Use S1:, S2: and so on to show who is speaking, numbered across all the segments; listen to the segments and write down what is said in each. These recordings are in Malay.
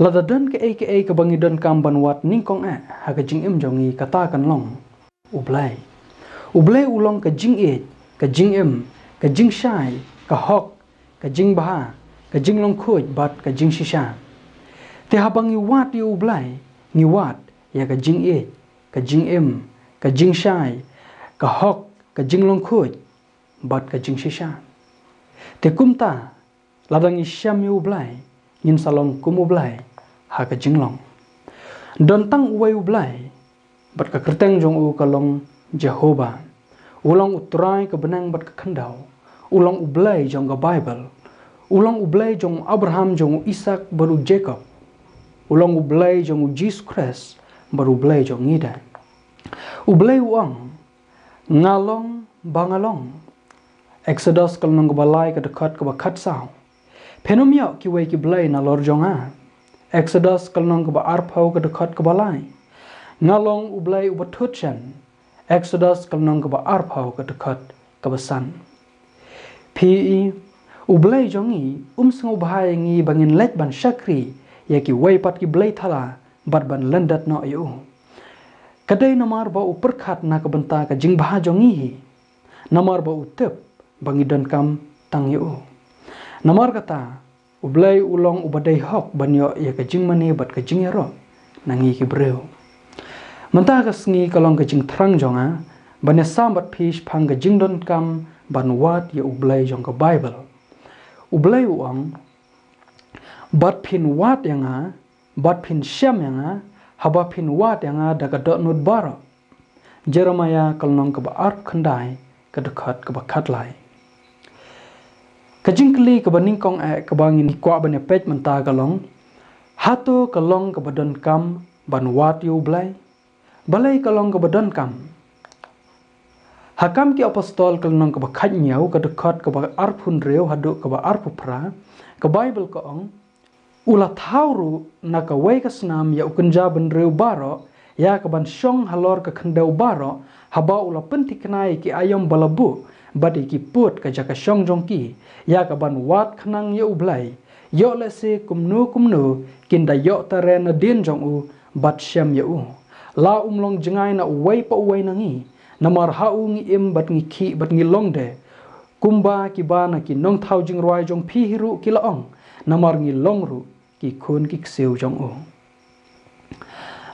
S1: Ladadan ke bangi dan kam banwat ningkong ha ka jing im jongi kata kan long ublai ulong ka jing ka jing im ka jing shai ka hok ka jing baha ka jing long khoj bat ka jing shisha te ha bangi wat yu ublai ni wat ya ka jing ka jing im ka jing shai ka hok ka jing long khoj bat ka jing shisha te kumta ladang isyam yu ublai ngin salong kum ublai ha ka jinglong don tang uwai ublai bat ka kerteng jong u kalong Jehovah ulang utrai ka benang bat ka khandau ulang ublai jong ka Bible ulang ublai jong Abraham jong Isaac baru Jacob ulang ublai jong Jesus Christ baru ublai jong ngida ublai uang ngalong bangalong Exodus kalong ka balai ka dekat ka bakat sao Penomio ki wei ki blai na lor jonga Exodus kalong ka ba arpau ka dekat ka balai ngalong ublai ubatutchen Exodus kalong ka ba arpau ka dekat ka basan PE ublai jongi sung bahai ngi bangin let ban shakri ya ki wei pat ki blai thala bat ban landat no yu kadai namar ba uperkhat na ka benta ka jing baha jongi namar ba utep bangi dan kam tang yu namar kata ublai ulong ubadai hok banyo ya ka jing mani bat ka jing yaro nangi ki breu menta ka sngi kalong ka jing thrang jonga banya sambat pish phang ka jing don kam ban wat ya ublai jong ka Bible ublai uang bat phin wat yanga bat phin syam yanga haba phin wat yanga daga dot nut baro Jeremiah kalong ka ba arp khandai ka dekat ka ba khatlai Kajing keli ke baning kong ke bangin kwa bane pej menta kalong hato kalong ke badan kam ban wat yu blai balai kalong ke badan kam hakam ki apostol kalong ke bakhaj nyau ke dekat ke ba arpun reu hadu ke ba arpu pra ke Bible ko ong ula thauru na ka wei ka snam ya ukunja ban reu baro ya ke ban syong halor ke khandau baro haba ula penti kenai ki ayom balabu badi ki put ka jaka syong jongki ya ka ban wat khnang ye ublai yo le se kumnu kinda yo tare na din jong u bat syam ye u la umlong jengai na uwai pa uwai nangi namar ha u ngi im bat ngi ki bat ngi longde kumba ki bana ki nong thau jing roi jong phi hiru ki laong namar ngi longru ki khun ki kseu jong u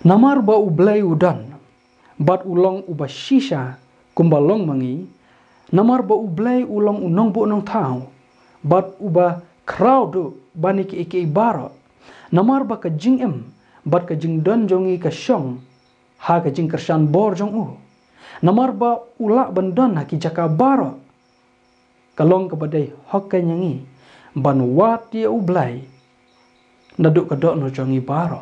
S1: namar ba ublai udan bat ulong uba shisha kumba long mangi namar ba ublai ulong unong bu nong thau bat uba crowd bani ki iki baro namar ba ka jing em bat ka jing don jongi ka syong ha ka jing kersan bor jong u namar ba ula bandon ha ki jaka baro kalong ka badai hok ka nyangi ban wat ye ublai naduk ka dok no jongi baro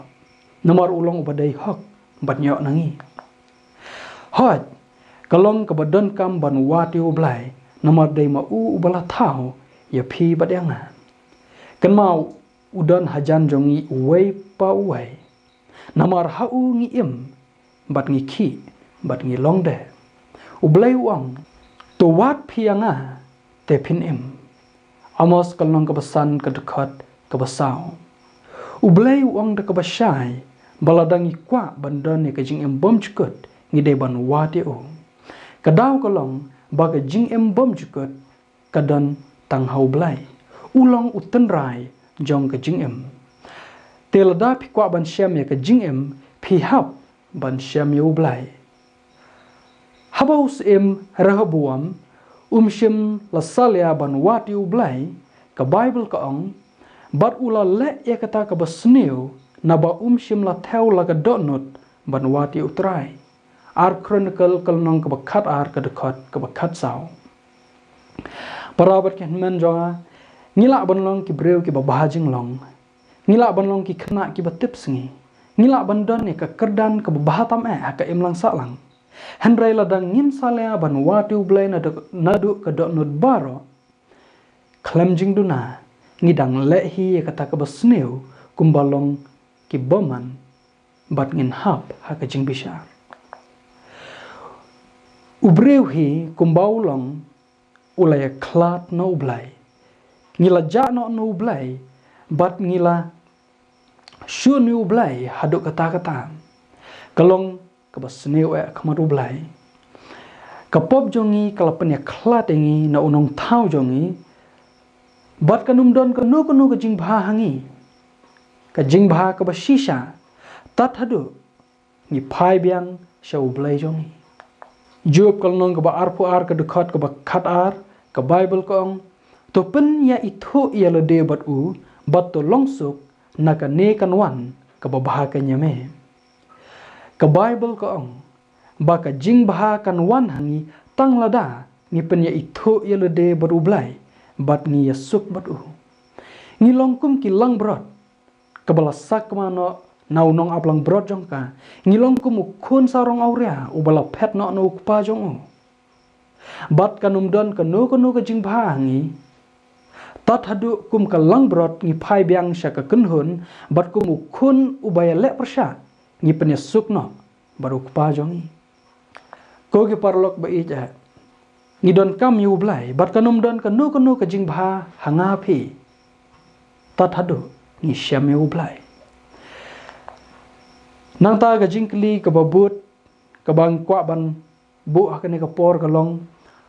S1: namar ulong ubadai hok bat nyok nangi hot kalong kabadon kam ban wati ublai namar dai ma ubala thau ya phi badyanga kan mau udan hajan jongi uwei pa uwei namar ha ngi im bat ngi ki bat ngi longde ublai uang to wat phianga te phin im amos kalong kabasan kadekat kabasau ublai uang de kabashai baladang ikwa bandon ni kajing im bom chukut ngi dai ban wati u kadau kalong baga jing em bom jukut kadan tang hau blai ulong uten rai jong ka jing em telada phi kwa ban syam ya ka jing em phi hap ban syam yu blai habaus em rahabuam shim la salia ban wat yu blai ka Bible ka ong bat ula le ya kata ka basneu na ba shim la theu la ka donut ban wat yu trai Ar Chronicle kalnong ka bakhat ar ka dekat ka bakhat sao parabat ken men jonga ngila banlong ki breu ki babahajing long ngila banlong ki khna ki batip sngi ngila bandon ne ka kerdan ka babahatam ka imlang salang hendrai ladang ngin salea ban watu blai nadu ka dot nut baro klemjing duna ngidang lehi kata ka basneu kumbalong ki boman bat ngin hap ha ka jing bisha ubreu hi kumbaulong ulaya klat no blai ngila ja no blai bat ngila Shu ni ublay haduk kata-kata. Kalong kabasneu khamar ublay. Kapop jongi kalapanya klat engi na unong tau jongi. Bat kanum don kanu ke jing bha hangi. Ka jing bha kabashisha. Tat haduk. Ni pai biang sya ublay jongi. Job kalnong kaba arpu ar kedekot kaba kat ar. Ka Bible kong. To pen ya itu ia lede bat u. Bat to longsuk. Naka ne kanwan kaba bahakanya me. Ka Bible kong. Baka jing baha kanwan hangi. Tang lada. Ni pen ya itu ia lede bat ublay. Bat ni ya suk bat u. Ni longkum ki lang brot. Kabala sak mano. Nau nong aplang brot jong ka. Ngilong kumukun sarong aurea. Ubala pet no ukpa jong u. Bat kanum don kanu ke jing bahangi. Tat hadu kum ka lang brot. Ngi pai biang sya ka kenhun. Bat kumukun ubaya lek persya. Ngi penyesuk no. Baru ukpa jong i. Kogi parlok ba ija. Ngi don kam yu blay. Bat kanum don kanu ke jing bah hangapi. Tat hadu. Ngi syam yu blay. Nang ta ga jingkli ka babut ka bang kwa ban bu hakane ka por kalong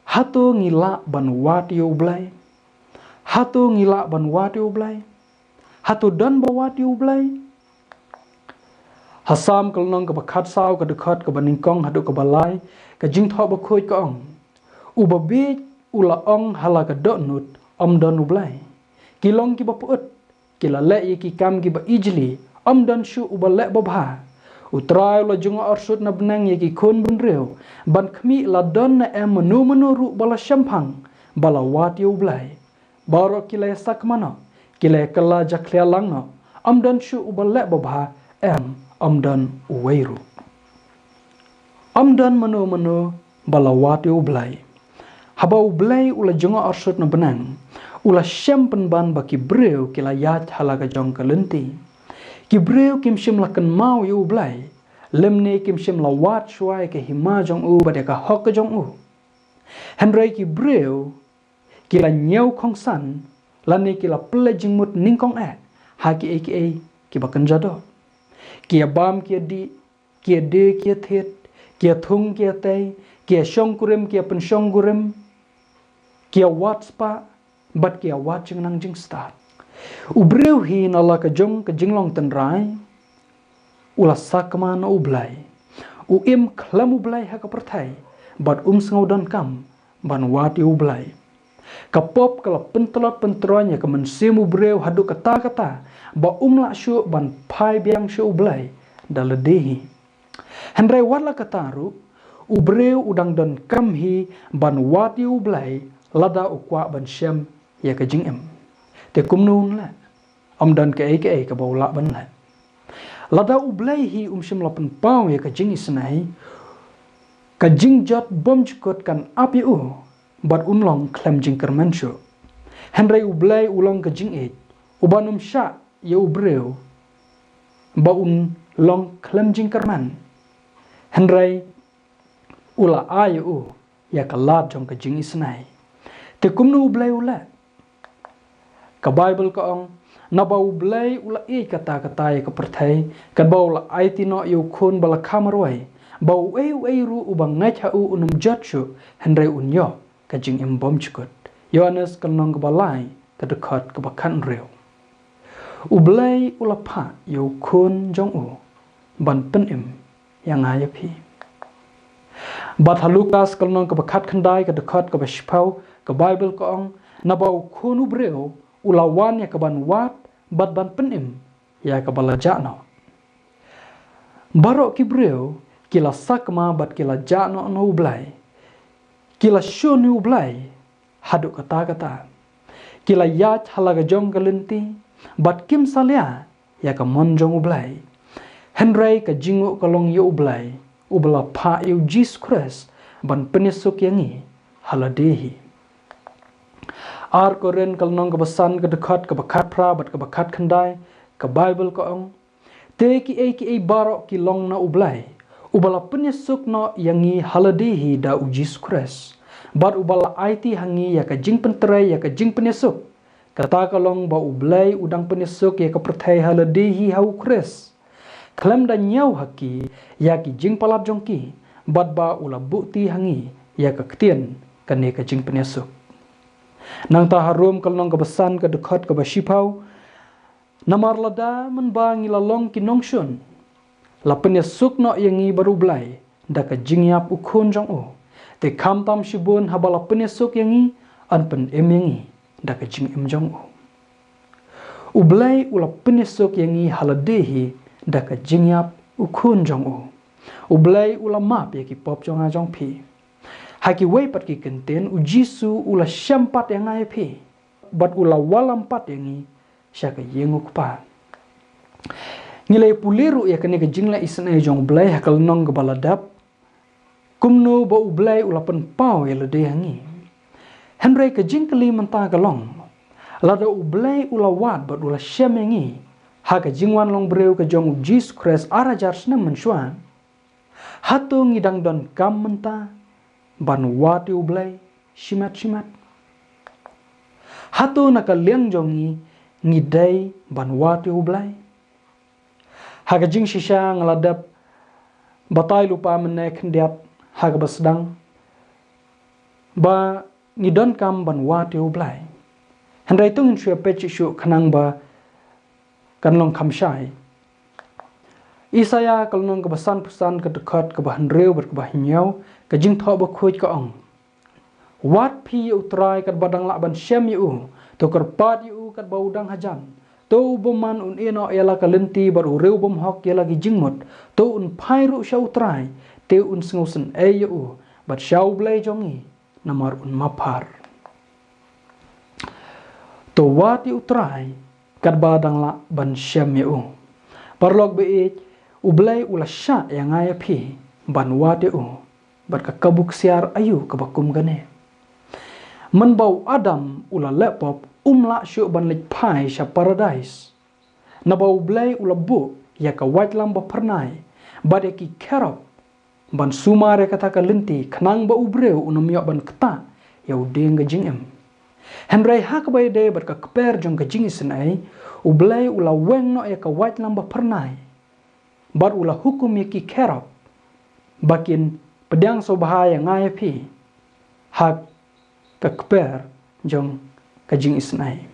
S1: hatu ngila ban wat yo blai hatu ngila ban wat yo blai hatu dan ba wat yo blai hasam kalong ka bakhat saw ka dekhat ka baningkong hadu ka balai ka jing tho ba khoj ka ong u ba be ula ong hala ka donut om don blai kilong ki ba put kila le ki kam ki ba ijli om don shu u ba le ba bha Utrai la junga arsut na benang yaki kon benreu. Ban kmi la don na menu ru bala syampang. Bala wat yu blai. Baro kilai sak mana. Kilai kala jaklia lang no. Amdan syu ubalek babha. Amdan uweiru. Amdan menu bala wat yu blai. Haba ublai ula junga arsut na benang. Ula syampan ban baki breu kila yat halaga jong kalenti. Kibreu kim shim la kan mau yu blai. Lemne kim shim la wat shuai ke hima jong u badya ka hok jong u. Henry kibreu kila nyau kong san. Lani kila ple jingmut ning kong e. Haki aka kibakan jado. Kia bam kia di. Kia de kia thet. Kia thung kia tay. Kia shong kurim kia pen shong kurim. Kia wat spa. Bat kia wat jing nang jing start. Ubreu hi nala ka jinglong tenrai. Ula sakma na ublai. Uim klam ublai ha ka pertai. Bat sengau dan kam. Ban wati ublai. Kapop kala pentelot penteronya ka mensim ubreu hadu kata-kata. Ba la syu ban pai biang syu ublai. Daledehi. Hendrai watla kataru. Ubreu udang dan kam hi. Ban wati ublai. Lada ukwa ban syam ya ka jingem. Te kumnun la. Dan ke ka baula ban la. Lada ublai hi shim lapan pau ya ka jing isnai. Ka jing jot bom jukot kan api u. Bat unlong klem jing kermensyo. Henry ublai ulong ka jing it. Ubanum sya ya ubreu. Ba long klem jing kerman. Henry ula ayu u. Ya ka lat jong ka jing isnai. Te kumnu ublai ula. Ka Bible ka ong nabau blai ula kata-kata ya ka pertai ka bau la aiti no yu kun bala kamarwai bau ru ubang ngai ha u unum jatsu henry unyo ka jing bom chukut Yohanes kanong ka balai ka dekat ka bakan reu ublai ula pa yu kun jong u ban penim yang ayapi bat halukas kanong ka bakat khandai ka dekat ka bashpau ka Bible ka ong nabau kun ubreu ulawan ya kaban wat bat ban penim ya kabala jano barok kibreu kila sakma bat kila jano no ublai kila shoni ublai hadu kata-kata kila yat halaga jong kalenti bat kim salia ya ka monjong ublai henry ka jingu kalong yu ublai ubla pa yu Jesus Christ ban penisuk yangi haladehi Ar koren kalnong kebesan ke dekat ke bakat pra bat ke bakat khandai ke Bible ko ong te ki barok ki long na ublai ubala penyesuk no yangi haladehi da ujis kures bat ubala IT hangi ya ka jing penterai ya ka jing penyesuk Kata kalong ba ublay udang penisuk ya kepertai haladehi hau kres. Klem dan nyau haki ya ki jing palat jongki. Bad ba ula bukti hangi ya kektian kane ke jing penisuk. Nang ta harum kalong kebesan ke dekat ke basipau. Namar lada menbangi lalong ki nongshun. La penisuk no yangi baru blay. Da ke jing yap ukun jong o. Te kam tam shibun habala penisuk yangi an pen yangi. Da ke jing jong o. Ublay ula penisuk yangi haladehi da ke jing yap ukun jong o. Ublay ula map ya ki pop jong a jong pi. Haki wei pat ki kenten ujisu ula syampat yang ai pi. Bat ula walampat yangi syaka yengu kupa. Ngilai puliru ya kene ke jing la isen ai jong ublay hakal nong ke baladap. Kumno ba ublay ula pen pau ya lede yangi. Henry ke jing keli mentah kalong. Lada ublay ula wad bat ula syam yangi. Haka jingwan long breu ke jong ujis kres arajar senam mensyuan. Hatu ngidang don kam mentah. Ban wati ublay shimat. Hatu naka liang jongi ngidai ban wati ublay. Haka jing shisha ngaladap batai lupa menek hendiap haka basdang. Ba ngidon kam ban wati ublay. Hendai tungin syua peci syuk kanang ba kanlong kamsyai. Isaya kalnong kebasan pesan ke dekat ke bahan reu berkebahan nyau ke jing thok berkuit ke ong. Wat pi utrai kat badang lak ban syam yu to kerpat yu kat baudang hajan. To boman un ino ialah kalenti baru reu bom hok ialah gi jingmut. To un pairu sya utrai te un sengusen yu bat syau blay jongi namar un mapar. To wat yu utrai kat badang lak ban syam yu. Parlok beik ublay ula syak yang ngaya pi ban wate bat kakabuk siar ayu kebakum gane. Menbau Adam ula lepop lak syuk ban lek pai sya paradise. Nabau ublay ula buk ya ka wait lamba pernai bat ki kerop ban sumare kata ka lenti kenang ba ubreu unam yok ban keta ya udeng ga jingem. Henry hak bay de bat ka keper jong ka jing senai ublay ula weng no ya ka wait lamba pernai. Bat ula hukum ya ki kerop bakin pedang so bahaya ngaya pi hak keper jong kajing isnai.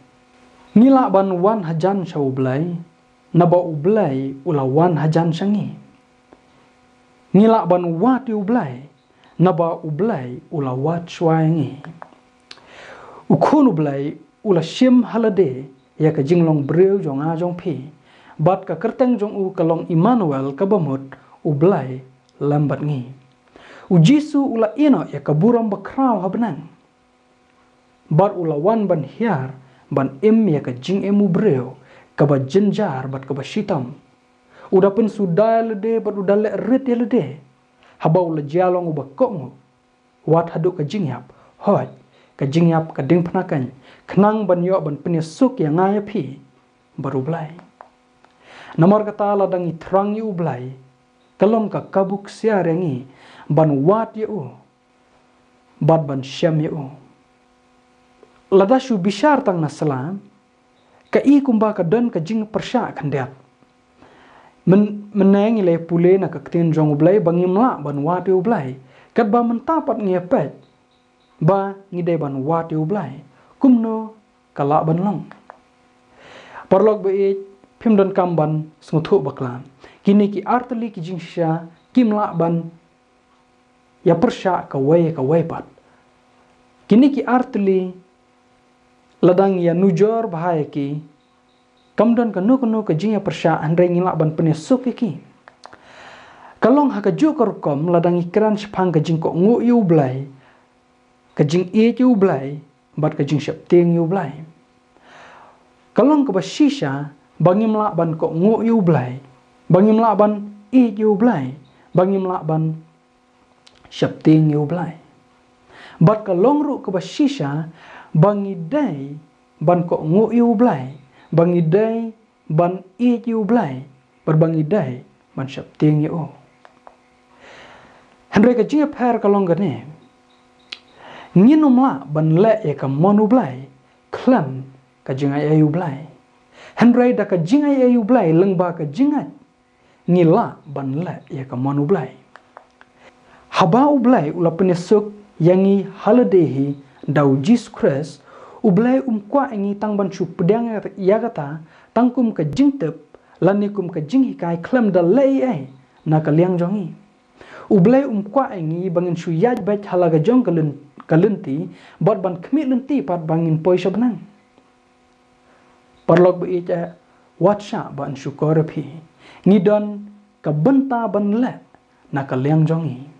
S1: Ngila ban wan hajan sya ublay naba ublay ula wan hajan syangi. Ngila ban wati ublay naba ublay ula wat syuangi. Ukun ublay ula syim halade ya kajing long breu jong a jong pi bat ka kerteng jong u kalong Immanuel kabamut ublay lambat ngi. Ujisu ula ino ya kaburam bakraw habnang. Bat ula wan ban hiar ban ya ka jing emu breu ka ba jenjar bat ka ba shitam. Uda pun sudah lede bat uda le rit ya lede. Haba ula jalong uba kokngu. Wat haduk ka jing yap. Hoj ka jing yap ka ding penakan. Kenang ban yok ban penyesuk yang ngaya pi baru blay. Namar kata ladang terang yu blay. Kalong ka kabuk siar yangi ban wat yu bat ban syam yu. Lada syu bishar tang nasalam ka i kumba ka don ka jing persya kandiat. Meneng ile pule na ka ktin jong ublay bangi mla ban wat yu blay. Kat ba mentapat ngepet ba ngide ban wat yu blay. Kumno kala ban long. Parlok beik pim don kamban snguthu baklan. Kini ki arteli ki jing sya kimla ban ya persya ka way pat. Kini ki arteli ladang ya nujor bahaya ki kamdon kanu ka jing ya persya andre ngila ban penyesuk ki. Kalong ha ka ju korkom ladang ikran sepang ka jing ko ngu yu blay. Ka jing yu blay bat ka jing syap ting yu blay. Kalong ka ba shisha bangi mla ban ko ngu yu blay. Bangi mla ban yu blay. Bangi mla ban syap ting yu blay. Bat kalong ru ka ba shisha bangi day ban ko ngu yu blay. Bangi day ban yu blay. Berbangi day ban syap ting yu. Henry ka jing per kalong gane. Nginum la ban le ya ka monu blay. Klam ka jingai ayu blai Henry da ka jingai ayu blai lengba ka jingat ngila ban le ya ka manu blai haba ublai ula penesuk yangi holiday dau Jesus Christ ublai kwa ingi tang ban chu pedang ya kata tangkum ka jingtep lanikum ka jinghi kai klem da lei ai na ka liang jongi ublai kwa ingi bangin chu yaj bat halaga jong kalenti bot ban khmi lenti pat bangin poi shabnang parlok bi cha watsha ban chu korapi ngidon ka benta ban le na ka liang jongi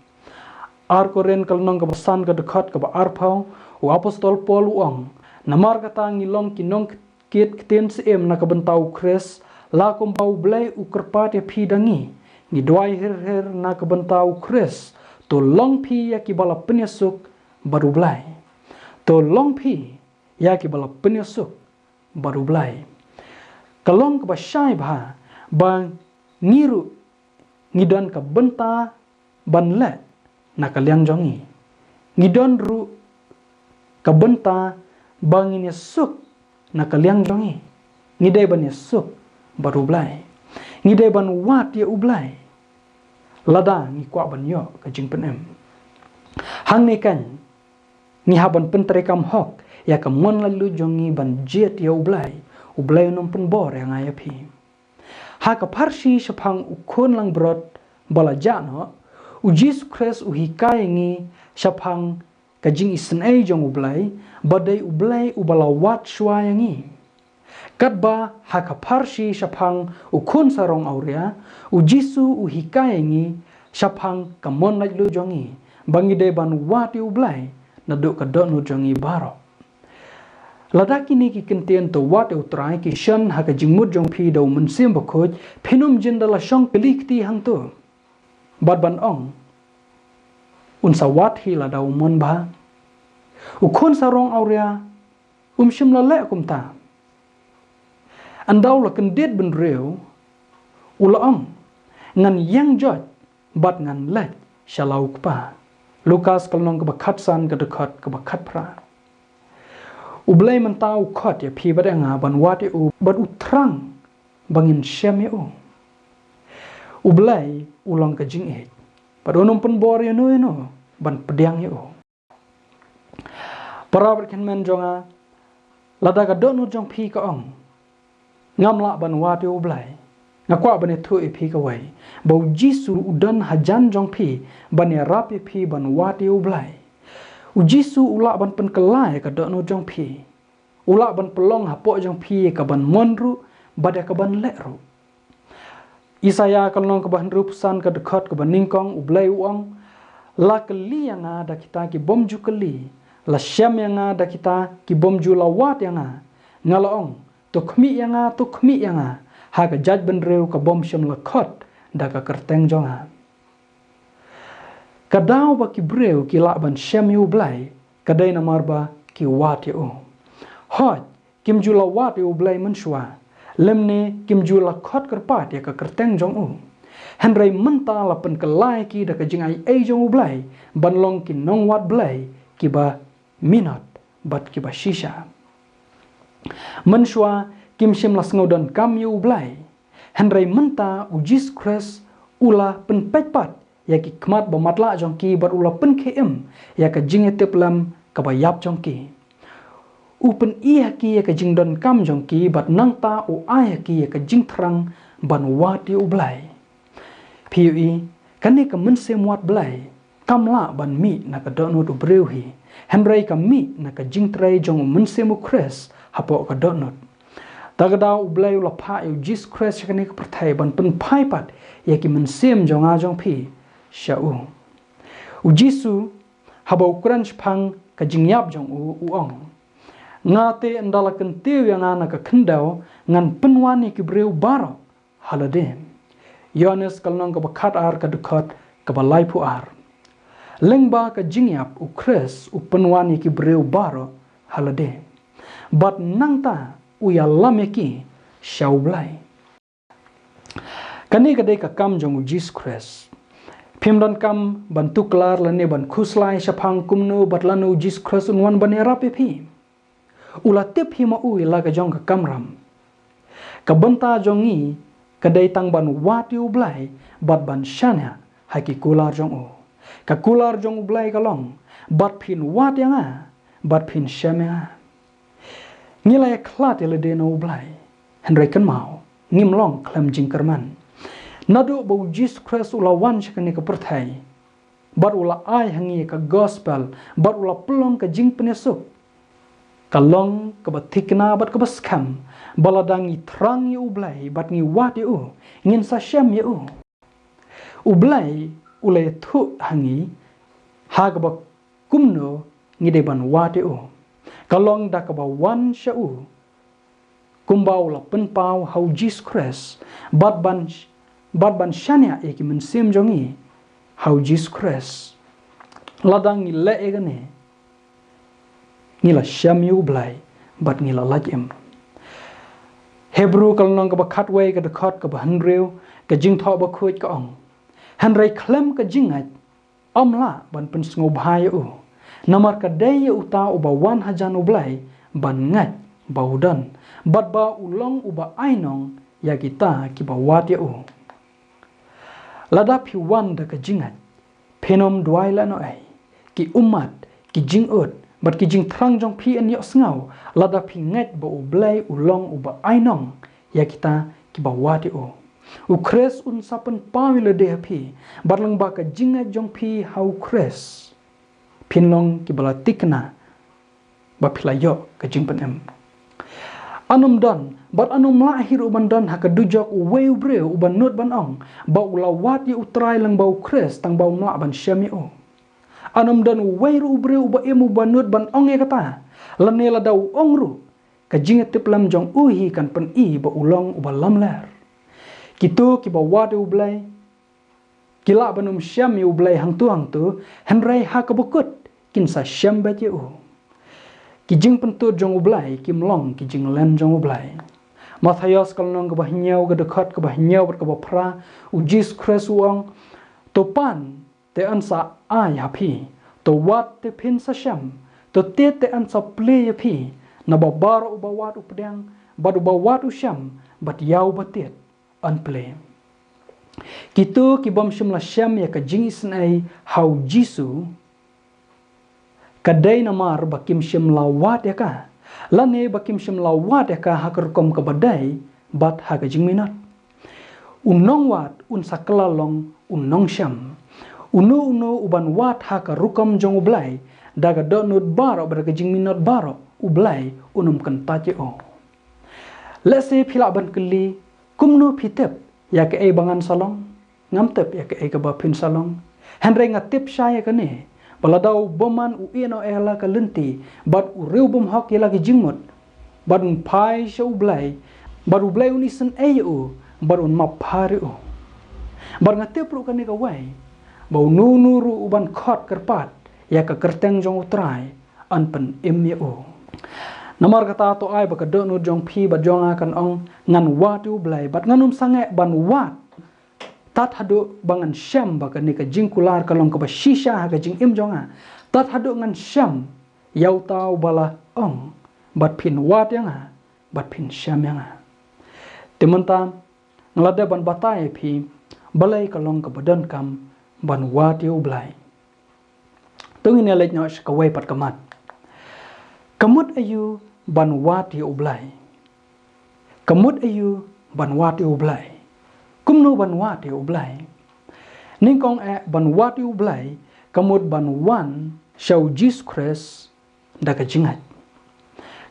S1: ar koren kal nong ka basan ka dekat ka ba arpau u apostol Paul uang namar kata ngilong kinong kit kiten sem na ka bentau kres la kum bau blai u kerpat ya phi dangi ni dwai her na ka bentau kres to long phi ya ki bala penyesuk baru blai to long phi ya ki bala penyesuk baru blai kalong ka ba syai bha bang ngiru ngidon ka benta ban le na ka liang jongi ngidon ru ka benta bangin suk na ka liang jongi ngidai ban suk baru blai ngidai ban wat ya ublai lada ngi kwa ban yo ka jing penem hang ne kan ngi haban pentrekam hok ya ka mon lalu jongi ban jet ya ublai nom pen bor yang aya phi ha ka parsi sapang ukon lang brot bala jano u Jesus Christ u hikai ngi sapang ka jing isen ai jong ublai badai ublai ubala wat shwa yangi katba ha ka parsi sapang ukon sarong auria u Jisu u hikai ngi sapang ka mon lalu jongi bangi de ban wat ublai na do ka do no jongi baro ladaki ni ki kentien to wat utrai ki shan ha ka jingmut jong phi do mun sim bakhoj phinum jindala shong pelikti hang to bad ban ong unsa wat hi la dau mon ba ukon sarong auria shim la le kum ta andau la kendet ben reu ula ong ngan yang jot bat ngan le shalau kpa Lukas kalnong ka bakhat san ka dekat ka bakhat pra ublai mentau khot ya phi badanga ban wate u bad utrang bangin syam u ublai ulang ka jing e padonum pen bor ya no ban pedang u para berken men jonga lada ka donu jong phi ka ong ngamla ban wate ublai ngakwa bane thu e phi ka wai bau Jisu udan hajan jong phi bane rap e phi ban wate ublai u Jisu ula ban pen kelai ka donu jong phi ula ban pelong hapo jong phi ka ban monru bada ka ban leru Isaya kalong ka ban rupsan ka dekat ka ban ningkong ublai uang la keli yang ada kita ki bomju keli la syam yang ada kita ki bomju lawat yang ngalaong to khmi yang ha ka jaj ben reu ka bom syam la khot da ka kerteng jonga kadau ba ki breu ki la ban syam yu blai kadai na marba ki wat yu hot kim jula wat yu blai menshwa lemne kim jula khot kerpat ya ka kerteng jong u henry menta la pen kelai ki da ka jingai ai jong u blai ban long ki nong wat blai ki ba minot bat ki ba shisha menshwa kim shim las ngodon kam yu blai henry menta u Jesus Christ ula pen petpat ya ki kmat ba matla jong ki bar ula pen khem ya ka jinge teplam ka ba yap jong ki u pen iya ki ya ka jingdon kam jong ki bat nang ta u aya ki ya ka jing thrang ban wat yu blai pui kani ka men se muat blai kamla ban mi na ka don u breu hi henry ka mi na ka jing trai jong men se mu Christ hapo ka donot tagada ublai ula pha yu Jesus Christ kani ka perthai ban pen phai pat ya ki men sem jong a jong phi sha u Jisu habo crunch phang ka jingyap jong u ong ngate andala kan tiu yang ana ka khendau ngan penwani ki breu baro halade Yohanes kalnong ka bakhat ar ka dekat ka balai pu ar lengba ka jingyap u Christ u penwani ki breu baro halade bat nangta u ya lameki shaublai kani kadai ka kam jong u Jesus Christ pimdan kam bantu klar lane ban khuslai shapang kumnu batlanu Jesus Christ unwan banera pe phi Ula tip hima ui la ka jong ka kamram. Ka benta jongi ka day tang ban wati ublay bat ban shanya haki kular jong u. Ka kular jong ublay ka long bat pin wat yang bat pin shem yang Ngilay klat ila de na ublay. Henry kan mau ngim long klem jing kerman. Nadu bau Jesus Christ ula wan shakani ka perthai. Bat ula ay hangi ka gospel, bat ula pelong ka jing penesuk. Kalong ka batikna bat ka baskam, baladangi terang yu ublay, bat ngi wat yu, ngin sa shem yu. Ublay ulay thu hangi, haga ba kumno ngideban wat yu. Kalong da ka ba wan sha u, kumbau la penpau hau Jesus Christ, bat ban shania eki mensim jongi, hau Jesus Christ. Ladang ngi le egane, ngila syam yu blay, bat ngila lajim. Hebrew kalong ka ba katway ka dekot ka ba hanrew, ka jing thok ba kuit ka ong. Hanray klem ka jingat, amla ban pensngobhaya u. Namar ka daya uta uba wan hajan ublay, ban ngat baudan, bat ba ulong uba ainong, ya kita ki ba wati u. Ladap hi wan da ka jingat, penom duay la no ay, ki umat, ki jing ut, bat ki jing trang jong pi en yok sngau, ladap hi ngat ba ublay ulong uba ainong, ya kita ki ba wati u. U kres un sapen pawila de pi, bat lang ba ka jingat jong pi hau kres. Pinlong ki bala tikna ba pilayo ka jing penem. Anum don, bat anum lahir uban don haka dujok uwe ubre uban nut ban ong, ba ulawat yu utray lang bau kres tang bau mla ban syami u. Anum don uwe ubre uba emu ban nut ban ong e kata, lanela dau ong ru, ka jingat tip lam jong uhi kan pen i ba ulong uba lam ler. Kitu ki ba wat ublay, kila banum syam yu ublay hang tu, henray haka bukut, kinsa syam bat yu. Kijing pentut jong ublay, kim long kijing len jong ublay. Mathayos kalnong ka bahinyaw ka dekat ka bahinyaw ka bapra, ujis kres uang, topan te ansa ay hapi, to wat te pin sa syam, to te ansa play hapi, na babaro ubawat updang, bad ubawat usyam, bat yaw batit, unplay. Kitu kibam syam la syam ya ka jing isin ay hau jisu, kadai namar bakim syam lawat ya ka, lane bakim syam lawat ya ka hakerkom ka badai, bat haka jing minat. Unong wat unsa kelalong unong syam, uno uban wat haka rukom jong ublay, daga donut baro berga jing minat baro, ublay unum kentat o. Lese pila ban keli, kumno pitep, ya ke bangan salong, ngamtep ya ke kabapin salong, henry ngatip saya ka ne, baladau boman uino ela ka lenti, bat uriu bom hok ya lagi jingmut, bat un pai sya ublay, bat ublay unisen u, bat un mapari u. Bat ngatip ru ka ne ka way, bau nuru uban kot kerpat, ya ka kerteng jong utray, anpen ya u. Namar kata to ay baka donu jong pi bat jong akan ong ngan wat ublay, bat nganum sange ban wat, tat hadu bangan syam baka ni ka jingkular kalong ka ba shisha ka jing im jonga, tat hadu ngan syam, yaw tau bala ong, bat pin wat yang bat pin syam yang Timunta, ngelada ban batay pi, balay kalong ka badan kam, ban wat ublay. Tungin nilait nyo siya kaway pat kamat. Kamut ayu ban wat ublay. Kamut ayu ban wat ublay. Kumno ban wat ublay. Ningkong ban wat ublay, kamut ban wan siyaw Jesus Christ daga jingat.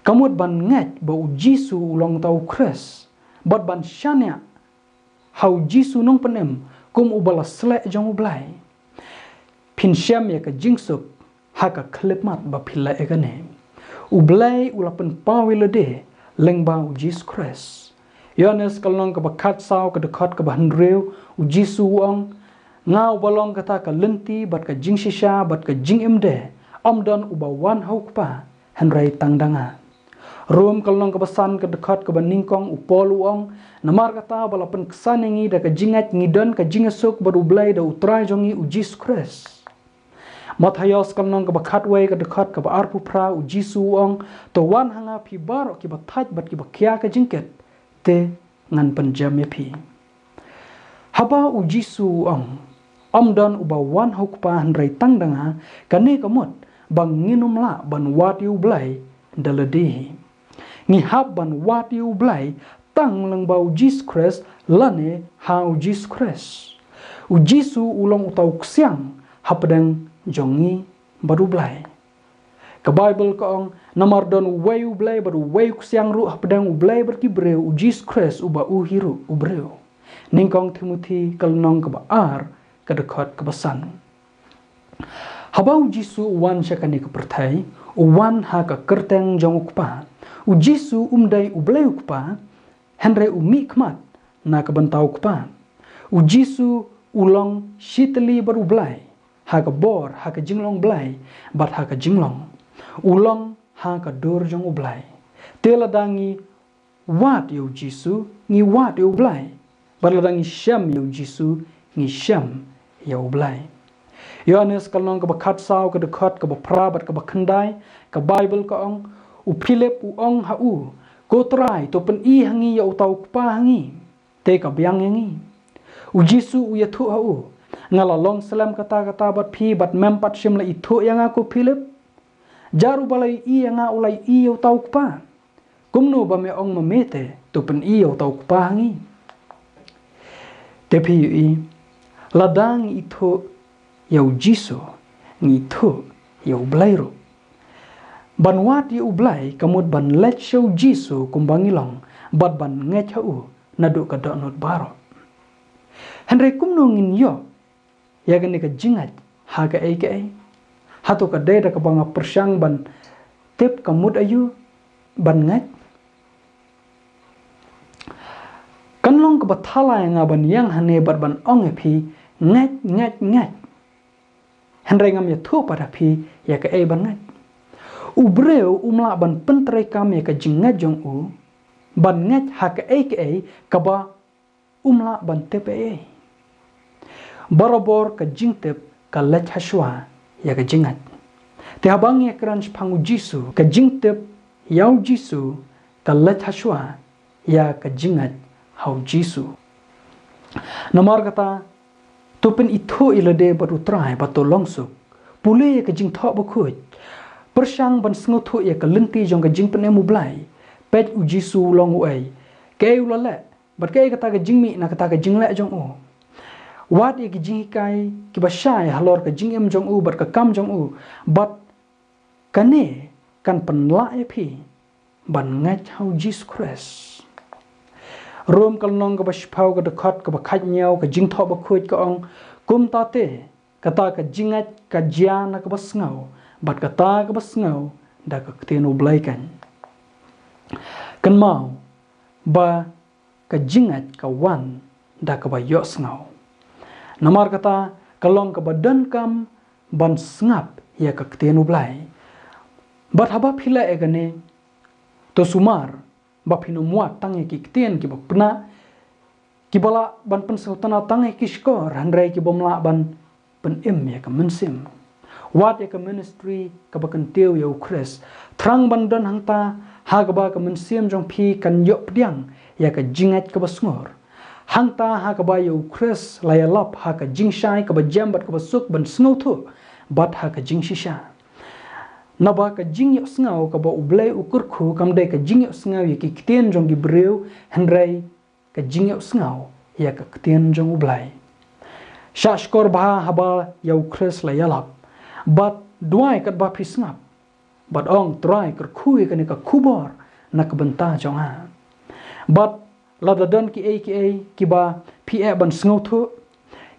S1: Kamut ban ngat ba u Jisu ulong tau Christ, bat ban syanya hau Jisu nong penem kum ubala slek jong ublay. Pinsyam ya ka jingsuk haka klipmat ba pila egane. Ublay ulapan pawilade lengbang Jesus Christ. Yohanes kalong ka bakat saw ka dekat ka bahanrew u Jisu uang ngaw balong kata ka lenti bat ka jing shisha bat ka jing imde amdan ubawan hau pa henray tangdanga. Rum kalong ka basan ka dekat ka baningkong upol uang namar kata balapan kesanengi da ka jingat ngidon ka jingasuk bat ublay da utray jongi u Jesus Christ. Matayos kalnong kabakat way kadekot kabarpu pra u Jisu ong to wan hanga pi baro ki bataj bat ki bakya ka jingket te ngan penjam ya pi. Haba u Jisu ong dan uba wan hukpa handrai tang danga kane kamot bang nginum la ban wat yu blai daladi. Ngi hab ban wat yu blai tang lang ba u Jesus Christ lane ha u Jesus Christ. U Jisu ulong utau ksiang hapadang jongi baru blai. Ka Bible ka ong namar don wayu blai baru wayu ksiang ru hapadang u blai berkibreu u Jesus Christ uba u hiru u breu. Ningkong Timothy kalnong ka baar kadekot kebesan. Habau Jisu wan syakani kepertai, wan ha ka kerteng jong ukpa. U Jisu umdai ublai ukpa, henre umi kmat na kebentau ukpa. U Jisu ulong shitli baru blai, ha ka bor ha ka jinglong blai, bat ha ka jinglong. Ulong ha ka dor jong ublai. Teladangi wat yu Jisu ngi wat yu blai. Baladangi syam yu Jisu ngi syam yu blai. Yohanes kalong ka bakat saw ka dekot ka baprabat ka bakandai ka Bible ka ong u Philip u ong ha u kotrai to pen I hangi ya utau kpa hangi te ka biang hangi u Jisu u yathu ha u ngala long salam kata bat phi bat mempat sim la ithu yang aku Philip jaru balai I yang ulai I ya utau kpa kumno ba me ong mamete to pen I ya utau kpa hangi te phi I ladang ithu yau Jisu ngithu yau blairu ban wat yu blai kamut ban let show Jisu kumbangilong bat ban ngech hu nadu ka donot baro henry kumno ngin yo ya gani ka jingat ha ka ai hatu ka deda ka banga persyang ban tip kamut ayu ban ngech kanlong ka bathala nga ban yang hane bat ban ong epi ngech henry ngam ya thu pada phi ya ka ai ban ngech ubreu umla ban pentre kam ya ka jingat jong u ban ngech ha ka ai ka ba umla ban tep ai barabor ka jingtep ka lech hashwa ya ka jingat te habang ya kran phangu Jisu ka jingtep yau Jisu ka lech hashwa ya ka jingat hau Jisu namar kata topen itho ilade batu trai batu longsuk pule ka jing thok bakut persyang ban sngotu ya ka lenti jong ka jing penemu blai pet u Jisu long uai ke ulale bat ke kata ka jingmi na kata ka jingle jong u wat ya ki jing kai ki basai halor ka jing em jong u bat ka kam jong u bat kane kan penla ya phi ban ngach hau Jesus Christ rom kalnong ka bashpau ka dekot ka bakhat nyau ka jing thok bakut ka ong kum tate kata ka jingat ka jiana ka basngau bat kata ka basngau da ka kteno blaikan kan mau ba ka jingat ka wan da ka ba yos ngau namar kata kalong ka badan kam ban sngap ya ka kteno blai bat haba phila egane to sumar ba phino muat tangi ki ktien ki bapna ki bala ban pen sautana tangi ki skor handrai ki bomla ban pen im ya ka mensim wat ya ka ministry ka bakan teu ya ukres trang ban don hangta ha ka ba ka mensim jong phi kan yo pdiang ya ka jingat ka basngor hangta ha ka ba ya ukres la ya lap ha ka jingshai ka ba jambat ka basuk ban sngotu bat ha ka jingshisha naba ka jing yo sngaw ka ba ublai ukur khu kam dai ka jing yo sngaw ya ki ktien jong gi breu handrai ka jing yo sngaw ya ka ktien jong ublai shashkor ba haba ya ukres la yalap bat duai kat ba pisngap bat ong trai ker khu ka ne ka khubor na ka benta jong ha bat ladadan ki ki ba pie ban sngaw thu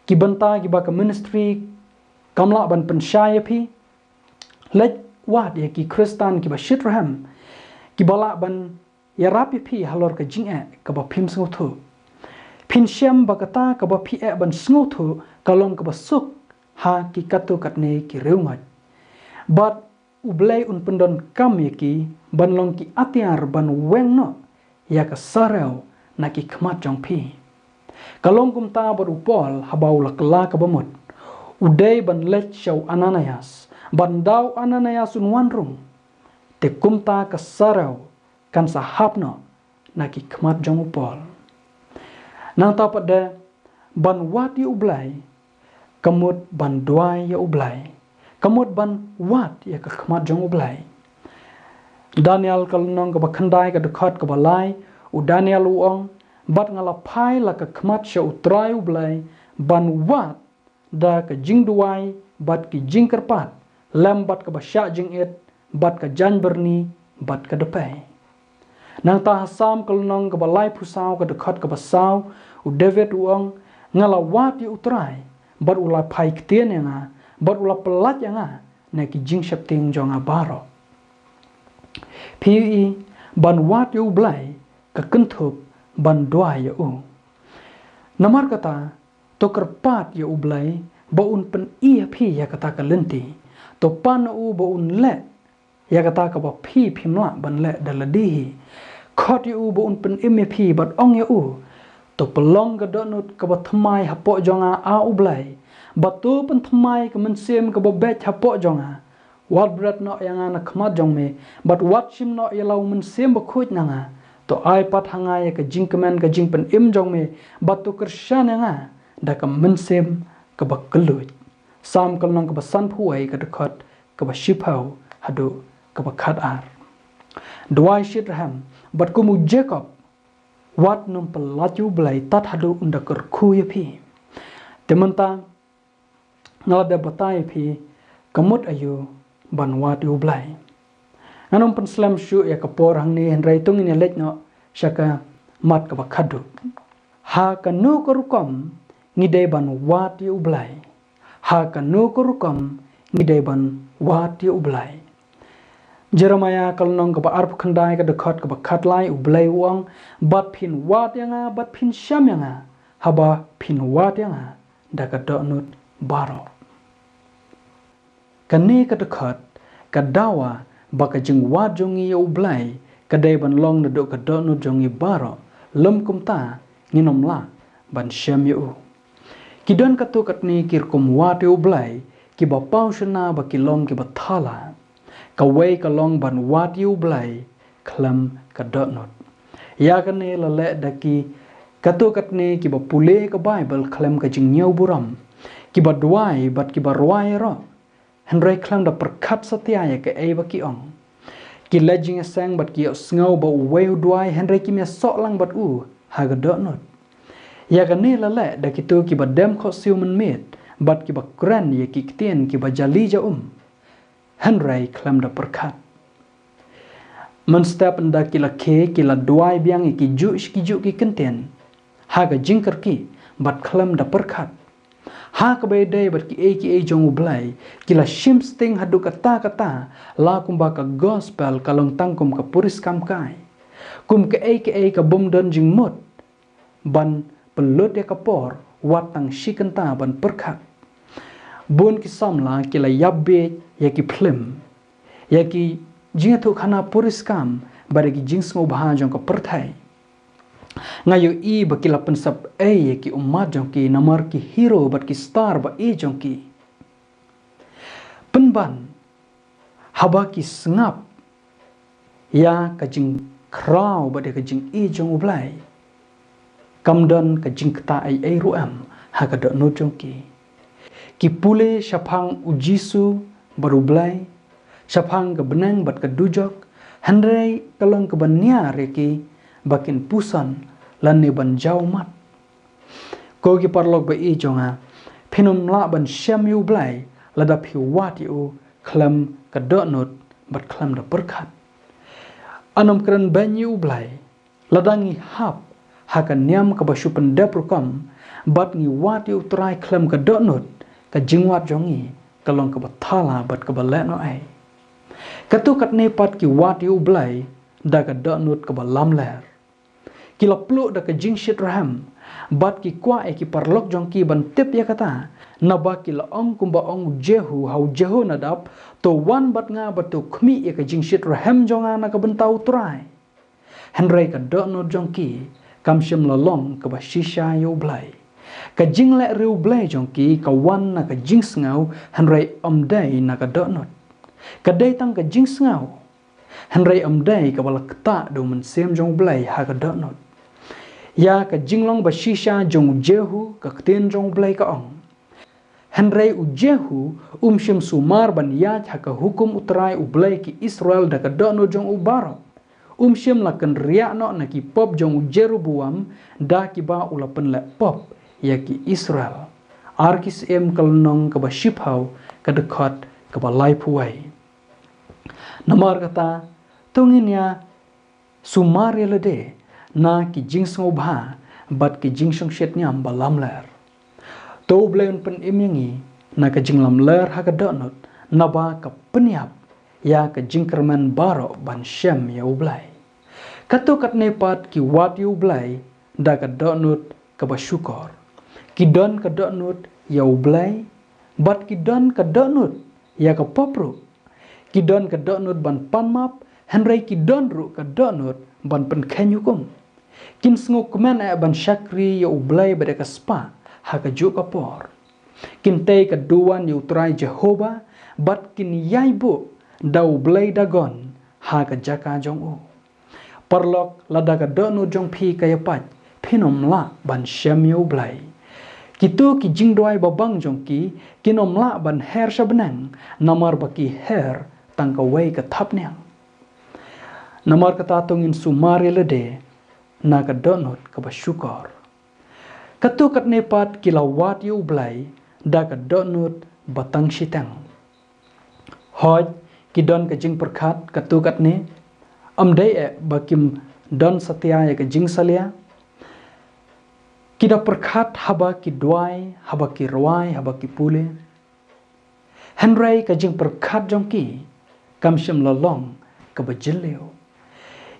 S1: ki benta ki ba ka ministry kamla ban penshaya phi let wat ya ki Kristan ki ba shitraham ki bala ban ya rapi phi halor ka jinga ka ba phim sngo thu phin syam ba kata ka ba phi ban sngo thu kalong ka ba suk ha ki katu katne ki reungat but ublai un pendon kam ya ki ban long ki atiar ban weng no ya ka sarau na ki khmat jong phi kalong kum ta bar upol habau la kla ka ba mot udai ban let show Ananias ban daw Ananias unwan rung te kumta ka sarau kan sahapno na ki khmat jong upol nang ta pada ban wat yu ublai kamut ban duai ya ublai kamut ban wat ya ka khmat jong ublai Daniel kalnong ka bakhandai ka dekhot ka balai u Daniel uong bat ngala phai la ka khmat sha utrai ublai ban wat da ka jing duai bat ki jing kerpat lam bat ka basya jing it bat ka jan berni bat ka depai nang ta hasam kalnong ka balai pusau ka dekhot ka basau u David uong ngala wat yu utrai bat ula phai ktien nga bat ula pelat nga na ki jing shapting jong abaro PE ban wat yu blai ka kentup ban duai yu namar kata to kerpat yu blai ba un pen ia phi ya kata ka lenti to pan u ba un le ya kata ka ba phi phimla ban le daladi khot yu ba un pen im phi bat ong yu to pelong ka donut ka ba thmai hapo jonga a u blai ba tu pen thmai ka men sem ka ba bet hapo jonga wat brat no yang ana khmat jong me but wat sim no yalau men sem ba khuj nanga to ai pat hanga ya ka jing kemen ka jing pen im jong me but to kershan nga da ka men sem ka ba kluj sam kal nang ka ba san phuai ka dekhot ka ba shipau hadu ka ba khat ar duai shit ram but kumu Jacob wat num pelaju blai tat hadu unda ker khu ya phi temanta ngada batai phi kamut ayu ban wat yu blai anom pen slam shu ya ka por hang ni henrai tung ni lek no shaka mat ka ba khadu ha ka no korukom ngidai ban wat yu blai ha ka no korukom ngidai ban wat yu blai Jeremiah kalnong ka ba arp khandai ka dekhot ka ba khatlai u blai wang bat phin wat yanga bat phin sham yanga haba phin wat yanga da ka donut baro kane ka dekhot ka dawa ba ka jing wat jongi u blai ka dai ban long na do ka donut jongi baro lum kumta nginom la ban sham yu kidon ka to katni kir kum wat u blai ki ba pau shna ba ki long ki ba thala ka wei ka long ban wat yu blai khlam ka donut ya ka ne la le da ki ka to katni ki ba pule ka bible khlam ka jing nyau buram ki ba duai bat ki ba ruai ro henry khlam da perkhat satya ya ka ei ba ki ong ki lejing sang bat ki sngo ba wei duai henry ki me so lang bat u ha ga donut ya ka ne la le da ki to ki ba dem kho siuman met bat ki ba kran ya ki ktien ki ba jali ja Henry klam da perkat. Man step nda kila ke kila duai biang ki ju ki kenten. Ha ga jingkar ki bat klam da perkat. Ha ka be dai bat ki e jong blai kila shim sting hadu kata la kumba ka gospel kalong tangkum ka puris kam kai. Kum ke e ka bum don jing mot ban pelut ya ka por wat tang shikenta ban perkat. Bun ki samla kila yabbe ya ki plim ya ki jinga thu khana puris kam bare ki jing smo bha jong ka perthai ngayo i ba kila pensap ya ki ummat jong ki namar ki hero bat ki star ba jong ki penban haba ki sngap ya ka jing kraw ba de ka jing jong ublai kamdon ka jing kta ai ruam ha ka do no jong ki pule shapang ujisu baru blai shapang ke benang bat ke dujok handrai kalong ke bania reki bakin pusan lan ne ban jaumat ko ki parlok ba jonga phinum la ban sham yu blai lada phi wat yu khlam ka donut bat khlam da perkhat anom kran ban yu blai ladangi hap hakan nyam ka basu pendap rukam bat ngi wat yu trai khlam ka donut ka jingwat jongi kalong ka bathala bat ka balet no ai katu kat ne pat ki wat yu blai da ka donut ka balam ler kila plu da ka jing shit ram bat ki kwa ki parlok jong ki ban tip ya kata na ba ki la ong kumba ong jehu hau jehu na dap to wan bat nga bat to khmi ya ka jing shit ram jonga na ka bantau trai henry ka donut jong ki kam shim la long ka ba shisha yu blai ka jing le riu blai jong ki ka wan na ka jing ngau hanrei dai na ka donot ka dai tang ka jing ngau hanrei dai ka bala kta do men sem jong blai ha ka donot ya ka jing long ba shisha jong jehu ka kten jong blai ka ong hanrei u jehu shim sumar ban yat ha ka hukum utrai u blai ki Israel da ka donot jong u baro shim la kan riak no na ki pop jong Jeroboam da ki ba ulapen le pop ya ki Israel arkis kalnong ka ba shiphau ka dekat ka ba lai puai namar kata tungin ya sumar ya lede na ki jing song bha bat ki jing song shet nyam ba lam ler to blain pen imyangi na ka jing lam ler ha ka donot na ba ka penyap ya ka jing kerman baro ban shem ya ublai kato kat nepat ki wat yu blai da ka donut ka ba syukor ki don ka donut ya ublai bat ki don ka donut ya ka popru ki don ka donut ban panmap hanrei ki don ru ka donut ban pen kenyukum kin sngo kumen ban syakri ya ublai bada ka spa ha ka ju ka por kin te ka duan yu trai Jehova bat kin yaibu da ublai dagon ha ka jaka jong u parlok lada ka donut jong pi ka yapat pinom la ban shem yu ublai kitu ki jingdoi babang jong ki kinom la ban her sabenang namar baki her tang ka wei ka thapnyang namar kata tongin sumari lede na ka donut ka ba syukor katu kat nepat kilawat yu blai da ka donut batang sitang hoj kidon ka jing perkhat katu kat ne amdai bakim don satya ya ka jing salia kida perkhat haba ki dwai haba ki rwai haba ki pule henrei ka jing perkhat jong ki kamshim lalong ka ba jilleo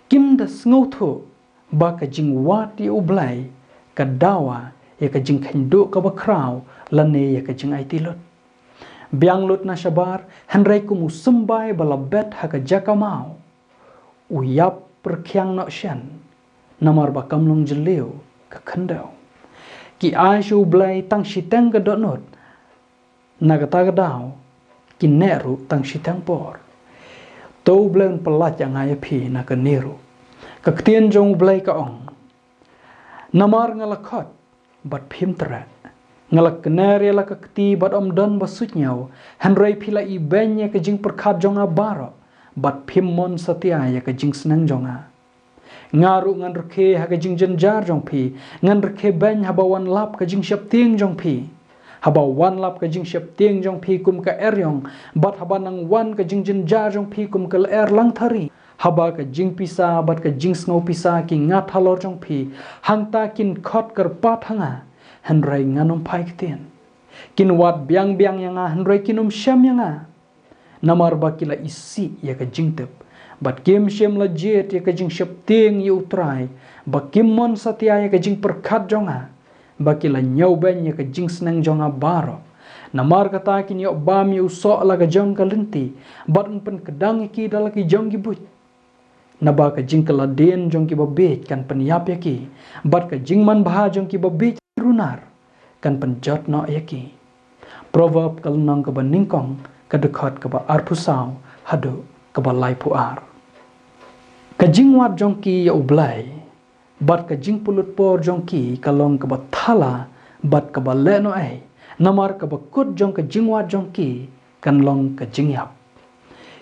S1: kim da sngoutho ba ka jing wat yu blai ka dawa ya ka jing khindu ka ba kraw lane ya ka jing aitilot biang lut na shabar henrei ku musumbai bala bet ha ka jakamau uyap perkhyang no shan namar ba kamlong jilleo ka khandau ki aishu blai tang shitang ka donot nagata gadau ki neru tang shitang por to blen pelat yang ai phi na ka neru ka ktien jong blai ka ong namar ngalakot bat phim tra ngalak kenari la ka kti bat don basutnyau hanrei phila i benye ka jing perkhat jong abaro bat phim mon satya ya ka jing snang jonga ngaru ngan rkhe ha ka jing jenjar jong phi ngan rkhe ben habawan lap ka jing shap ting jong phi haba wan lap ka jing shap ting jong phi kum ka eryong bat haba nang wan ka jing jenjar jong phi kum ka er lang thari haba ka jing pisa bat ka jing sngo pisa ki ngat halor jong phi hangta kin khot kar pat hanga hanrei nganom phai ktien kin wat biang biang yanga hanrei kinum syam yanga namar bakila isi ya ka jing tep bat kim shem la jet ya ka jing shap ting yu trai bakim mon satya ya ka jing perkhat jonga bakila nyau ben ya ka jing snang jonga baro namar kata kin yo bam yu so la ka jong ka lenti bat pen kedang ki dal ki jong ki but naba ka jing kala den jong ki babet kan pen yap ya ki bat ka jing man bha jong ki babet runar kan pen jot no ya ki proverb kal nang ka baningkong ka dekhat ka ba arpusau hadu ka ba lai puar ka jing wat jong ki ya ublai bat ka jing pulut por jong ki kalong ka ba thala bat ka ba le no ai namar ka ba kut jong ka jing wat jong ki kan long ka jing yap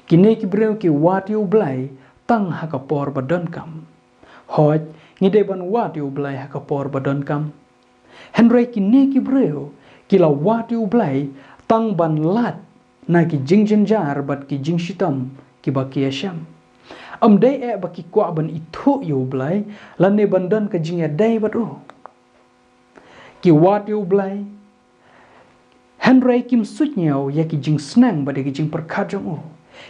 S1: kine ki breu ki wat yu ublai tang ha ka por ba don kam hoj ngide ban wat yu ublai ha ka por ba don kam henrei kine ki breu ki la wat yu ublai tang ban lat na ki jing jenjar bat ki jing shitam ki ba ki asham dai ba ki kwa ban ithu yu blai lane bandan ka jing ya dai bat u ki wat yu blai henrei kim sutnyau ya ki jing snang ba de ki jing perkhat jong u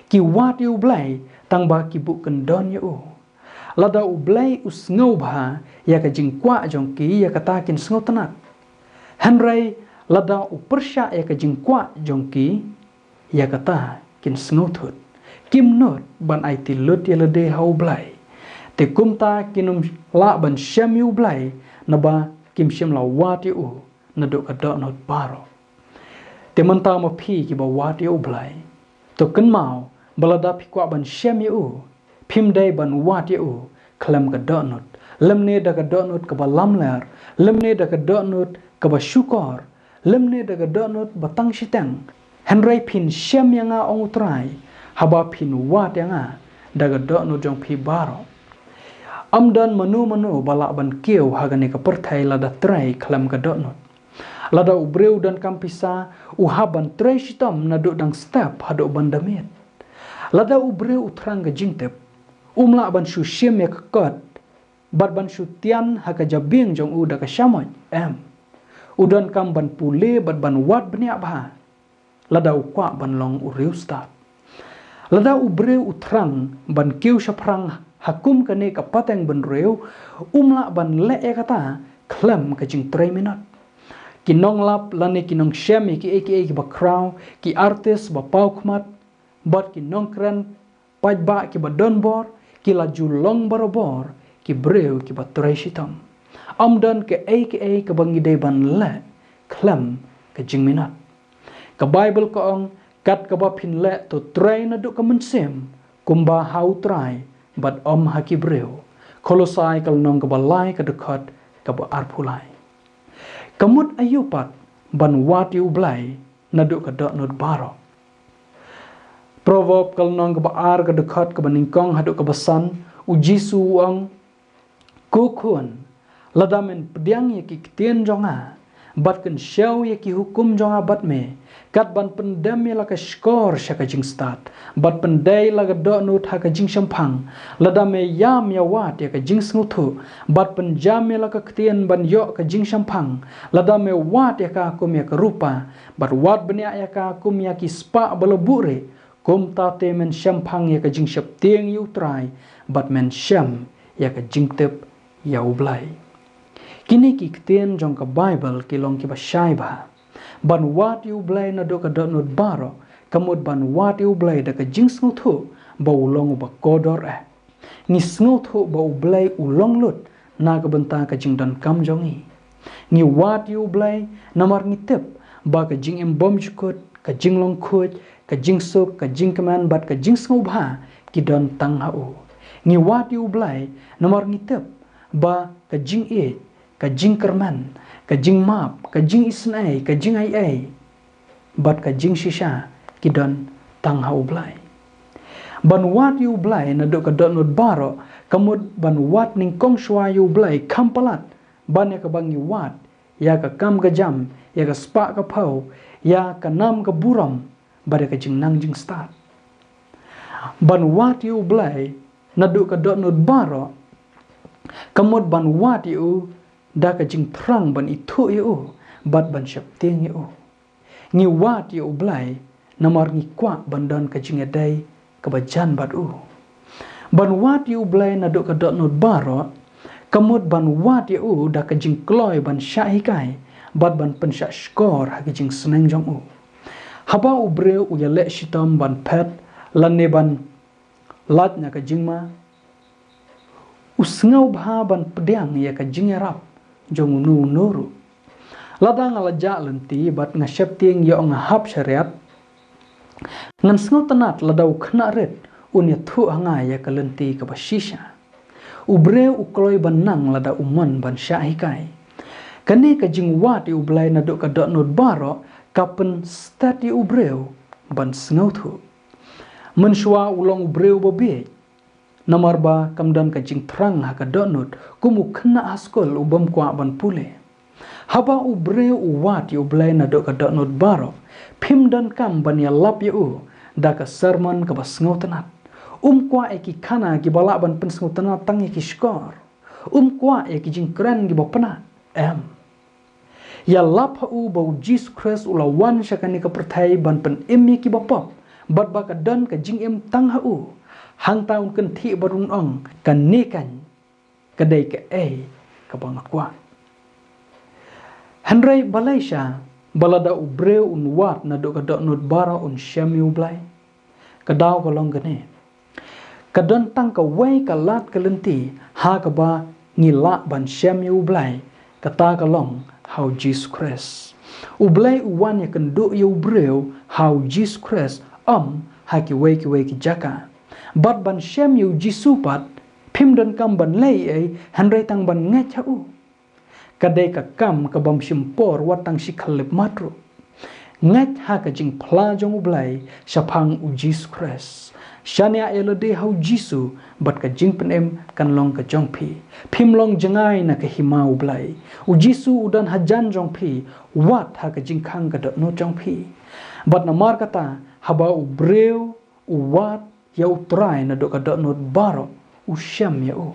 S1: ki wat yu blai tang ba ki bu kan don yu u lada u blai us ngau ba ya ka jing kwa jong ki ya ka ta kin sngo tanat henrei lada u persya ya ka jing kwa jong ki ya kata kin sngo thut kim not ban ai ti lut ya lede hau blai te kumta kinum la ban shem yu blai na ba kim shem la wat yu naduk kadok not baro. Temanta ma pi ki ba wat ye ublai. To ken mau balada pi kwa ban shem ye u. Pim dai ban wat ye u klem kadok not. Lemne da kadok not ka ba lamler. Lemne da kadok not ka ba syukor. Lemne da kadok not batang siteng. Henry pin shem yang a ong utrai. Haba pin wat yang a da kadok not jong pi baro. Amdan manu balak ban kieu hagane ka perthai lada trai klem kadok not. Lada ubreu dan kampisa uhaban trai shitam naduk dang step haduk bandamit. Lada ubreu utrang ka jingtep. Umla ban shu shem ya kakot. Bat ban shu tian haka jabing jong u da ka syamoy. Udan kam ban pule bat ban wat beniak baha. Lada ukwa ban long uriu start. Lada ubreu utrang ban kieu syaprang hakum kane ka pateng ban reu. Umla ban le e kata klem ka jing 3 minut. Kinong lap lani kinong shem ki aka ki bakraw ki artis ba paukmat bat kinong kren pajba ki ba donbor ki laju long barobor ki breu ki ba trai shitam amdan ke aka ka bangi dai ban le klem ka jing minat ka bible ko ong kat ka ba phin le to trai na du ka mensem kumba hau trai bat om haki breu kolosai kal nong ka ba lai ka dekat ka ba arpulai Kamut ayupat ban wati ublai naduk kadok not baro. Proverb kal nong kebaar ke dekat ke baningkong haduk ke besan ujisu uang kukun ladamen pediang ye ki ketien jonga bat ken syau ye ki hukum jonga bat me kat ban pendam ye la ka skor syaka jing stat bat pendai la ka dok not ha ka jing syampang ladame yam ya wat ye ka jing sngutu bat penjam ye la ka ketien ban yok ka jing syampang ladame wat ye ka kum ye ka rupa bat wat benia ye ka kum ye ki spa balebure kum ta te men syampang ye ka jing syap tieng yu trai bat men syam ye ka jing tep ya ublai kini ki ketien jong ka bible ki long ki ba syai ba ban wat yu blai na do ka dot not baro kamut ban wat yu blai da ka jing sngutu ba ulong ba kodor ni sngutu ba ublai ulong lut na ka benta ka jing dan kam jongi ni wat yu blai namar ni tip ba ka jing em bom jukut ka jing long kut ka jing suk ka jing keman bat ka jing sngu ba ki don tang hau ni wat yu blai namar ni tip ba ka jing e ka jing kerman ka jing map ka jing isnai ka jing ai bat ka jing shisha ki don tang hau blai ban wat yu blai na do ka don not baro kamut ban wat ning kong shwa yu blai kampalat ban ya ka bangi wat ya ka kam ka jam ya ka spa ka pau ya ka nam ka buram bada ka jing nang jing start ban wat yu blai na do ka don not baro kamut ban wat yu da ka jing trang ban itu yu bat ban syap tieng yu ni wat yu blai namar ni kwa bandan ka jing adai ka bajan bat u ban wat yu blai na do ka dot not baro kamut ban wat yu da ka jing kloi ban syahikai bat ban pen syak skor ha ka jing seneng jong u haba u breu u ya le shitam ban pet lan ne ban lat na ka jing ma usngau bha ban pediang ya ka jing rap jong nu nuru ladang ala ja lenti bat nga syap tieng yo nga hap syariat ngan sngo tenat ladau khna ret unya thu anga ya ka lenti ka basisha ubre ukloi ban nang lada umon ban syahikai kane ka jing wat u blai na do ka dot not baro kapen stati ubreu ban sngo thu menshwa ulong ubreu bobe namar ba kamdan ka jing trang ha ka donut kumu khna askol ubam kwa ban pule haba ubre uwat yu blai na do ka donut baro phim dan kam ban ya lap yu da ka sermon ka basngo tanat kwa eki khana ki bala ban pen sngo tanat tang ki skor kwa eki jing kran ki bopana ya lap u ba Jesus Christ ulawan syakani ka perthai ban pen emi ki bopop bat ba ka dan ka jing em tang ha u hang taun kan thi barun ong kan ni kan kadai ke ka bang kwa Henry Malaysia balada ubreu un wat na do ka dot not bara un syamiu blai kadaw ka long gane kadon tang ka wai ka lat ka lenti ha ka ba ngila ban syamiu blai kata kalong how Jesus Christ ublay uwan ya kendo ya ubreu how Jesus Christ haki weki jaka bat ban shem yu jisupat phim dan kam ban lei ai hanrei tang ban nge chau kadai ka kam ka bam shimpor watang shikhalip matru nge ha ka jing phla jong ublai shapang u Jesus Christ shania elode how jisu bat ka jing penem kan long ka jong phi phim long jangai na ka hima ublai u jisu udan hajan jong phi wat ha ka jing khang ka no jong phi bat na mar kata haba u breu u wat ya utrai na do ka do not baro u syam ya u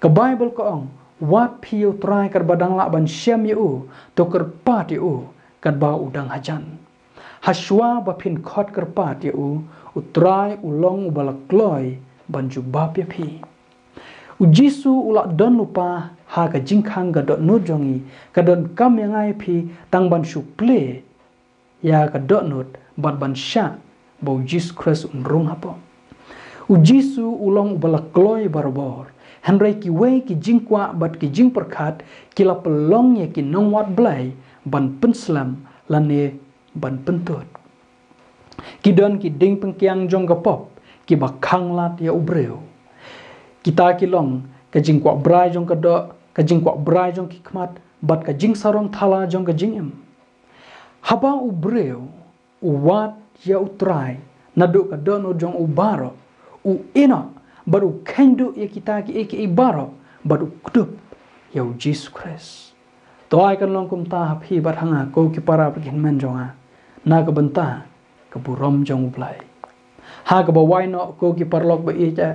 S1: ka bible ko ong wat phi utrai kar badang la ban syam ya u to kar pat ya u kad ba udang hajan haswa ba phin khot kar pat ya u utrai ulong ubalakloi banju bap ya phi u jisu ulak don lupa ha ka jingkhang ga do no jongi ka don kam yang ai phi tang ban shu ple ya ka do not ban ban sha bo Jesus Christ unrung hapo u jisu ulong ubalakloi barbor hanrei ki wei ki jingkwa bat ki jing perkhat ki la pelong ya ki nong wat blai ban penslam lane ban pentut kidon ki ding pengkiang jong gapop ki bakhang lat ya ubreu kita ki long ka jing kwa brai jong ka do ka jing kwa brai jong ki khmat bat ka jing sarong thala jong ka jing em haba ubreu uwat ya utrai nadu ka do no jong ubaro u ina baru kendu ya kita ki eki ibaro baru kudup ya Jesus Christ to ai kan long kum ta phi bat hanga ko ki para pergi men jonga na ka benta keburom jong ublai ha ka bawai no ko ki parlok ba ija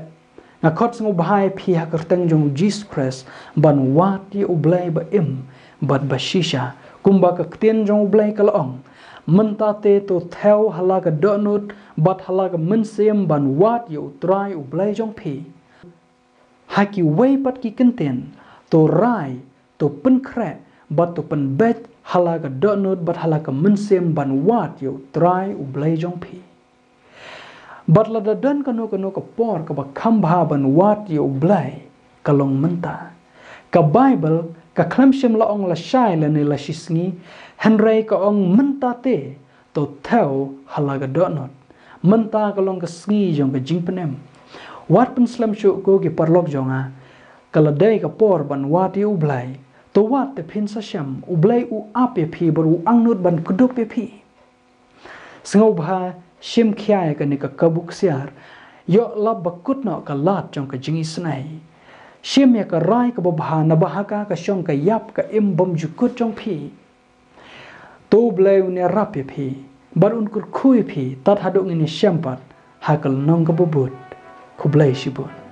S1: na khot sung bahai phi ha kerteng jong Jesus Christ ban wat ye ublai ba im bat ba shisha kumba ka ktien jong ublai kalong menta te to theo hala ka donut bat hala ka mensem ban wat ye utrai ublai jong phi ha ki wei pat ki kenten to rai to pen kre bat to pen bet hala ka donut bat hala ka mensem ban wat yo try ublai jong phi bat la da dan kano ka por ka ba khamba ban wat yo ublai kalong menta ka bible ka klamshim la ong la shai la ne la shisngi hanrei ka ong menta te to theo hala ka donut menta kalong ka sngi jong ka jingpenem wat pen slam shu ko ki parlok jonga kala dei ka por ban wat yo ublai to wat te phin sa sham ublai u ap ye phi baru angnut ban kudup ye phi sngau bha shim khya ka ni ka kabuk siar yo lab bakut no ka lat jong ka jingi snai shim ya ka rai ka bha na bahaka ka shong ka yap ka im bom jukut jong phi to blai ne rap ye phi barun kur khui phi tat hadung ni shampat hakal nong ka bubut kublai shibun